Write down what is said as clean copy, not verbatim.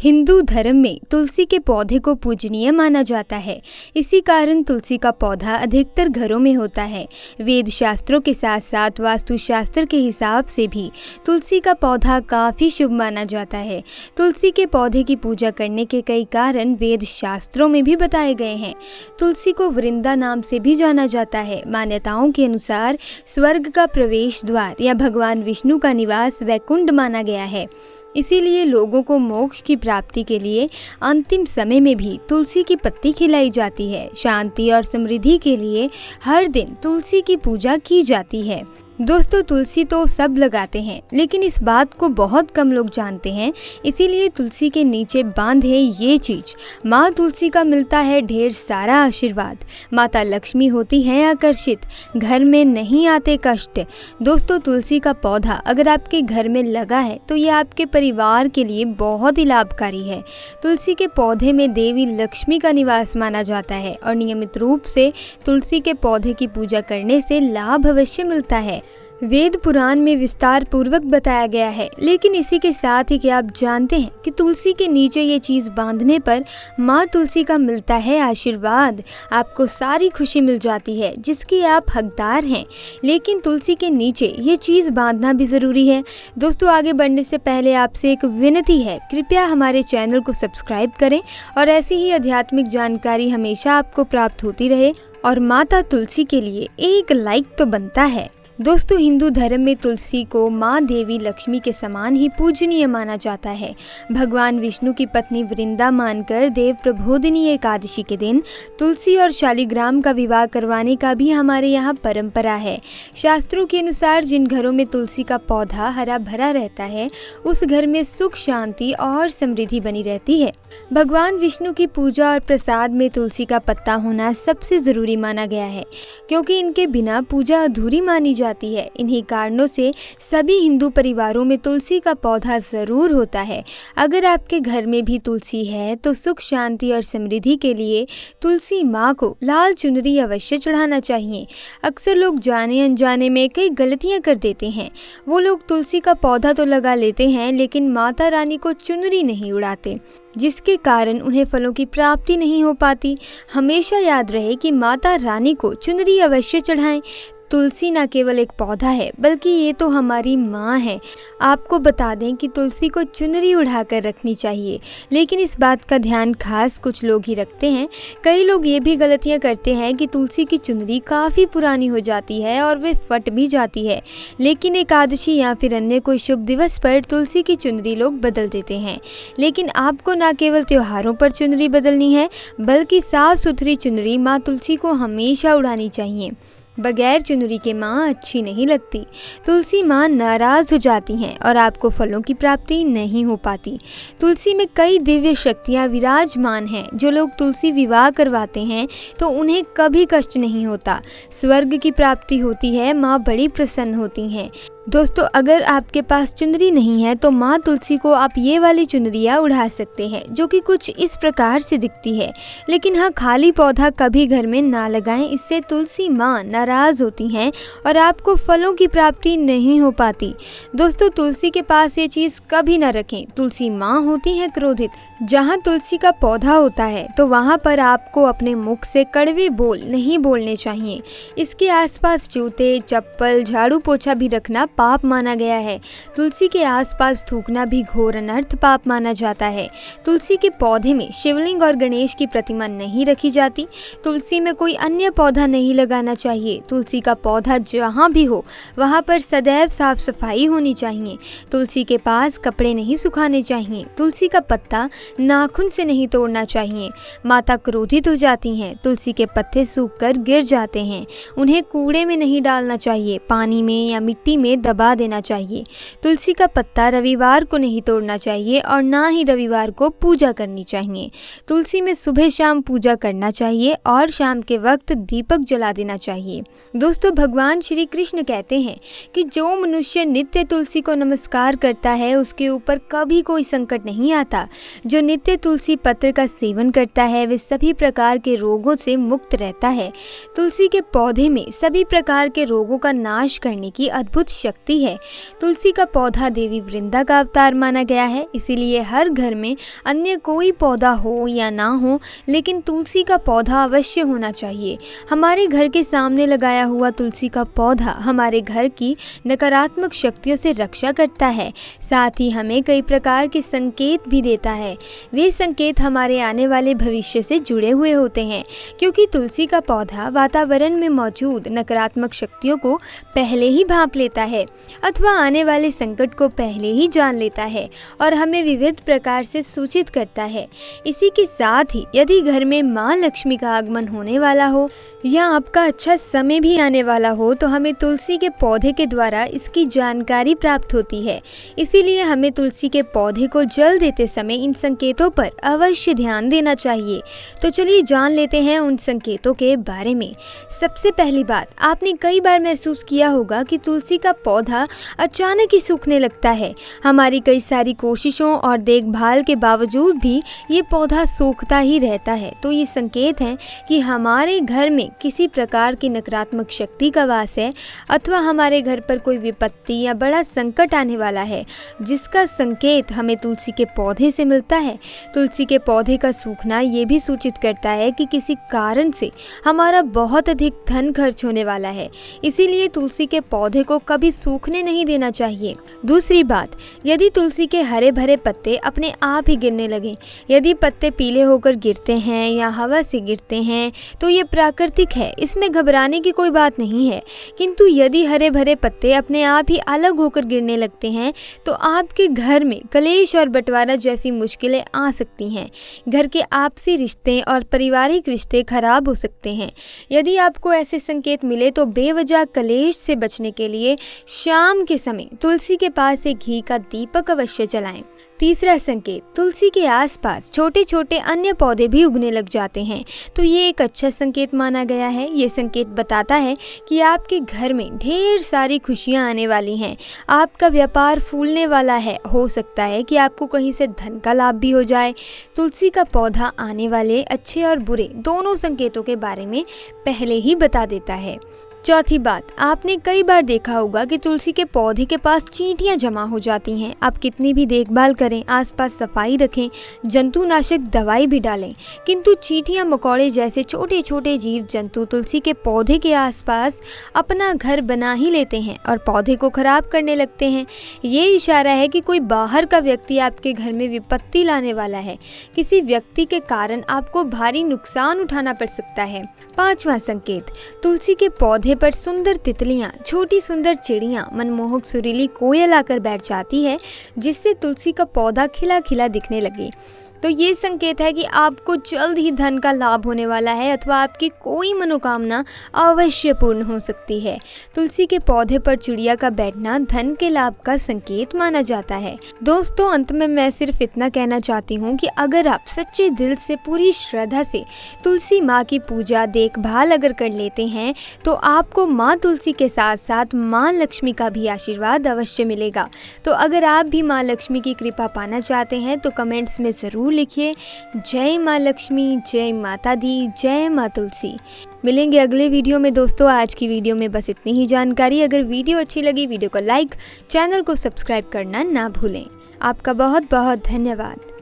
हिंदू धर्म में तुलसी के पौधे को पूजनीय माना जाता है। इसी कारण तुलसी का पौधा अधिकतर घरों में होता है। वेद शास्त्रों के साथ साथ वास्तु शास्त्र के हिसाब से भी तुलसी का पौधा काफ़ी शुभ माना जाता है। तुलसी के पौधे की पूजा करने के कई कारण वेद शास्त्रों में भी बताए गए हैं। तुलसी को वृंदा नाम से भी जाना जाता है। मान्यताओं के अनुसार स्वर्ग का प्रवेश द्वार या भगवान विष्णु का निवास वैकुंठ माना गया है। इसीलिए लोगों को मोक्ष की प्राप्ति के लिए अंतिम समय में भी तुलसी की पत्ती खिलाई जाती है। शांति और समृद्धि के लिए हर दिन तुलसी की पूजा की जाती है। दोस्तों, तुलसी तो सब लगाते हैं, लेकिन इस बात को बहुत कम लोग जानते हैं। इसीलिए तुलसी के नीचे बांधे ये चीज, माँ तुलसी का मिलता है ढेर सारा आशीर्वाद। माता लक्ष्मी होती हैं आकर्षित, घर में नहीं आते कष्ट। दोस्तों, तुलसी का पौधा अगर आपके घर में लगा है तो ये आपके परिवार के लिए बहुत ही लाभकारी है। तुलसी के पौधे में देवी लक्ष्मी का निवास माना जाता है और नियमित रूप से तुलसी के पौधे की पूजा करने से लाभ अवश्य मिलता है। वेद पुराण में विस्तार पूर्वक बताया गया है। लेकिन इसी के साथ ही क्या आप जानते हैं कि तुलसी के नीचे ये चीज़ बांधने पर माँ तुलसी का मिलता है आशीर्वाद। आपको सारी खुशी मिल जाती है जिसकी आप हकदार हैं। लेकिन तुलसी के नीचे ये चीज़ बांधना भी ज़रूरी है। दोस्तों, आगे बढ़ने से पहले आपसे एक विनती है, कृपया हमारे चैनल को सब्सक्राइब करें और ऐसी ही आध्यात्मिक जानकारी हमेशा आपको प्राप्त होती रहे। और माता तुलसी के लिए एक लाइक तो बनता है। दोस्तों, हिंदू धर्म में तुलसी को माँ देवी लक्ष्मी के समान ही पूजनीय माना जाता है। भगवान विष्णु की पत्नी वृंदा मानकर देव प्रबोधिनी एकादशी के दिन तुलसी और शालिग्राम का विवाह करवाने का भी हमारे यहाँ परंपरा है। शास्त्रों के अनुसार जिन घरों में तुलसी का पौधा हरा भरा रहता है उस घर में सुख, शांति और समृद्धि बनी रहती है। भगवान विष्णु की पूजा और प्रसाद में तुलसी का पत्ता होना सबसे ज़रूरी माना गया है, क्योंकि इनके बिना पूजा अधूरी मानी जाती है। इन्हीं कारणों से सभी हिंदू परिवारों में तुलसी का पौधा ज़रूर होता है। अगर आपके घर में भी तुलसी है तो सुख, शांति और समृद्धि के लिए तुलसी माँ को लाल चुनरी अवश्य चढ़ाना चाहिए। अक्सर लोग जाने अनजाने में कई गलतियाँ कर देते हैं। वो लोग तुलसी का पौधा तो लगा लेते हैं लेकिन माता रानी को चुनरी नहीं उड़ाते, जिसके कारण उन्हें फलों की प्राप्ति नहीं हो पाती। हमेशा याद रहे कि माता रानी को चुनरी अवश्य चढ़ाएं। तुलसी न केवल एक पौधा है बल्कि ये तो हमारी माँ है। आपको बता दें कि तुलसी को चुनरी उड़ाकर रखनी चाहिए, लेकिन इस बात का ध्यान खास कुछ लोग ही रखते हैं। कई लोग ये भी गलतियाँ करते हैं कि तुलसी की चुनरी काफ़ी पुरानी हो जाती है और वे फट भी जाती है। लेकिन एकादशी या फिर अन्य कोई शुभ दिवस पर तुलसी की चुनरी लोग बदल देते हैं। लेकिन आपको न केवल त्योहारों पर चुनरी बदलनी है बल्कि साफ सुथरी चुनरी माँ तुलसी को हमेशा उड़ानी चाहिए। बगैर चुनरी के माँ अच्छी नहीं लगती। तुलसी माँ नाराज़ हो जाती हैं और आपको फलों की प्राप्ति नहीं हो पाती। तुलसी में कई दिव्य शक्तियाँ विराजमान हैं। जो लोग तुलसी विवाह करवाते हैं तो उन्हें कभी कष्ट नहीं होता, स्वर्ग की प्राप्ति होती है। माँ बड़ी प्रसन्न होती हैं। दोस्तों, अगर आपके पास चुनरी नहीं है तो माँ तुलसी को आप ये वाली चुनरियाँ उड़ा सकते हैं जो कि कुछ इस प्रकार से दिखती है। लेकिन हाँ, खाली पौधा कभी घर में ना लगाएं, इससे तुलसी माँ नाराज़ होती हैं और आपको फलों की प्राप्ति नहीं हो पाती। दोस्तों, तुलसी के पास ये चीज़ कभी ना रखें। तुलसी माँ होती हैं क्रोधित। जहाँ तुलसी का पौधा होता है तो वहाँ पर आपको अपने मुख से कड़वे बोल नहीं बोलने चाहिए। इसके आसपास जूते, चप्पल, झाड़ू पोछा भी रखना पाप माना गया है। तुलसी के आसपास थूकना भी घोर अनर्थ पाप माना जाता है। तुलसी के पौधे में शिवलिंग और गणेश की प्रतिमा नहीं रखी जाती। तुलसी में कोई अन्य पौधा नहीं लगाना चाहिए। तुलसी का पौधा जहाँ भी हो वहाँ पर सदैव साफ सफाई होनी चाहिए। तुलसी के पास कपड़े नहीं सुखाने चाहिए। तुलसी का पत्ता नाखून से नहीं तोड़ना चाहिए। माता क्रोधित हो जाती हैं। तुलसी के पत्ते सूखकर गिर जाते हैं। उन्हें कूड़े में नहीं डालना चाहिए, पानी में या मिट्टी में दबा देना चाहिए। तुलसी का पत्ता रविवार को नहीं तोड़ना चाहिए और ना ही रविवार को पूजा करनी चाहिए। तुलसी में सुबह शाम पूजा करना चाहिए और शाम के वक्त दीपक जला देना चाहिए। दोस्तों, भगवान श्री कृष्ण कहते हैं कि जो मनुष्य नित्य तुलसी को नमस्कार करता है उसके ऊपर कभी कोई संकट नहीं आता। जो नित्य तुलसी पत्र का सेवन करता है वे सभी प्रकार के रोगों से मुक्त रहता है। तुलसी के पौधे में सभी प्रकार के रोगों का नाश करने की अद्भुत शक्ति है। तुलसी का पौधा देवी वृंदा का अवतार माना गया है, इसीलिए हर घर में अन्य कोई पौधा हो या ना हो, लेकिन तुलसी का पौधा अवश्य होना चाहिए। हमारे घर के सामने लगाया हुआ तुलसी का पौधा हमारे घर की नकारात्मक शक्तियों से रक्षा करता है, साथ ही हमें कई प्रकार के संकेत भी देता है। वे संकेत हमारे आने वाले भविष्य से जुड़े हुए होते हैं, क्योंकि तुलसी का पौधा वातावरण में मौजूद नकारात्मक शक्तियों को पहले ही भांप लेता है अथवा आने वाले संकट को पहले ही जान लेता है और हमें विविध प्रकार से सूचित करता है। इसी के साथ ही यदि घर में माँ लक्ष्मी का आगमन होने वाला हो या आपका अच्छा समय भी आने वाला हो तो हमें तुलसी के पौधे के द्वारा इसकी जानकारी प्राप्त होती है। इसीलिए हमें तुलसी के पौधे को जल देते समय इन संकेतों पर अवश्य ध्यान देना चाहिए। तो चलिए जान लेते हैं उन संकेतों के बारे में। सबसे पहली बात, आपने कई बार महसूस किया होगा कि तुलसी का पौधा अचानक ही सूखने लगता है। हमारी कई सारी कोशिशों और देखभाल के बावजूद भी ये पौधा सूखता ही रहता है। तो ये संकेत हैं कि हमारे घर में किसी प्रकार की नकारात्मक शक्ति का वास है अथवा हमारे घर पर कोई विपत्ति या बड़ा संकट आने वाला है, जिसका संकेत हमें तुलसी के पौधे से मिलता है। तुलसी के पौधे का सूखना ये भी सूचित करता है कि किसी कारण से हमारा बहुत अधिक धन खर्च होने वाला है, इसीलिए तुलसी के पौधे को कभी सूखने नहीं देना चाहिए। दूसरी बात, यदि तुलसी के हरे भरे पत्ते अपने आप ही गिरने लगे, यदि पत्ते पीले होकर गिरते हैं या हवा से गिरते हैं तो ये प्राकृतिक है, इसमें घबराने की कोई बात नहीं है। किंतु यदि हरे भरे पत्ते अपने आप ही अलग होकर गिरने लगते हैं तो आपके घर में कलेश और बंटवारा जैसी मुश्किलें आ सकती हैं। घर के आपसी रिश्ते और पारिवारिक रिश्ते खराब हो सकते हैं। यदि आपको ऐसे संकेत मिले तो बेवजह कलेश से बचने के लिए शाम के समय तुलसी के पास एक घी का दीपक अवश्य जलाएं। तीसरा संकेत, तुलसी के आसपास छोटे छोटे अन्य पौधे भी उगने लग जाते हैं, तो ये एक अच्छा संकेत माना गया है। ये संकेत बताता है कि आपके घर में ढेर सारी खुशियां आने वाली हैं, आपका व्यापार फूलने वाला है। हो सकता है कि आपको कहीं से धन का लाभ भी हो जाए। तुलसी का पौधा आने वाले अच्छे और बुरे दोनों संकेतों के बारे में पहले ही बता देता है। चौथी बात, आपने कई बार देखा होगा कि तुलसी के पौधे के पास चींटियां जमा हो जाती हैं। आप कितनी भी देखभाल करें, आसपास सफाई रखें, जंतुनाशक दवाई भी डालें, किंतु चींटियां मकोड़े जैसे छोटे छोटे जीव जंतु तुलसी के पौधे के आसपास अपना घर बना ही लेते हैं और पौधे को खराब करने लगते हैं। ये इशारा है कि कोई बाहर का व्यक्ति आपके घर में विपत्ति लाने वाला है। किसी व्यक्ति के कारण आपको भारी नुकसान उठाना पड़ सकता है। पांचवा संकेत, तुलसी के पौधे पर सुंदर तितलियां, छोटी सुंदर चिड़ियां, मनमोहक सुरीली कोयल आकर बैठ जाती है, जिससे तुलसी का पौधा खिला खिला दिखने लगे। तो ये संकेत है कि आपको जल्द ही धन का लाभ होने वाला है अथवा आपकी कोई मनोकामना अवश्य पूर्ण हो सकती है। तुलसी के पौधे पर चिड़िया का बैठना धन के लाभ का संकेत माना जाता है। दोस्तों, अंत में मैं सिर्फ इतना कहना चाहती हूँ कि अगर आप सच्चे दिल से पूरी श्रद्धा से तुलसी माँ की पूजा देखभाल अगर कर लेते हैं तो आपको माँ तुलसी के साथ साथ माँ लक्ष्मी का भी आशीर्वाद अवश्य मिलेगा। तो अगर आप भी माँ लक्ष्मी की कृपा पाना चाहते हैं तो कमेंट्स में ज़रूर लिखिए जय माँ लक्ष्मी, जय माता दी, जय माँ तुलसी। मिलेंगे अगले वीडियो में। दोस्तों, आज की वीडियो में बस इतनी ही जानकारी। अगर वीडियो अच्छी लगी, वीडियो को लाइक, चैनल को सब्सक्राइब करना ना भूलें। आपका बहुत बहुत धन्यवाद।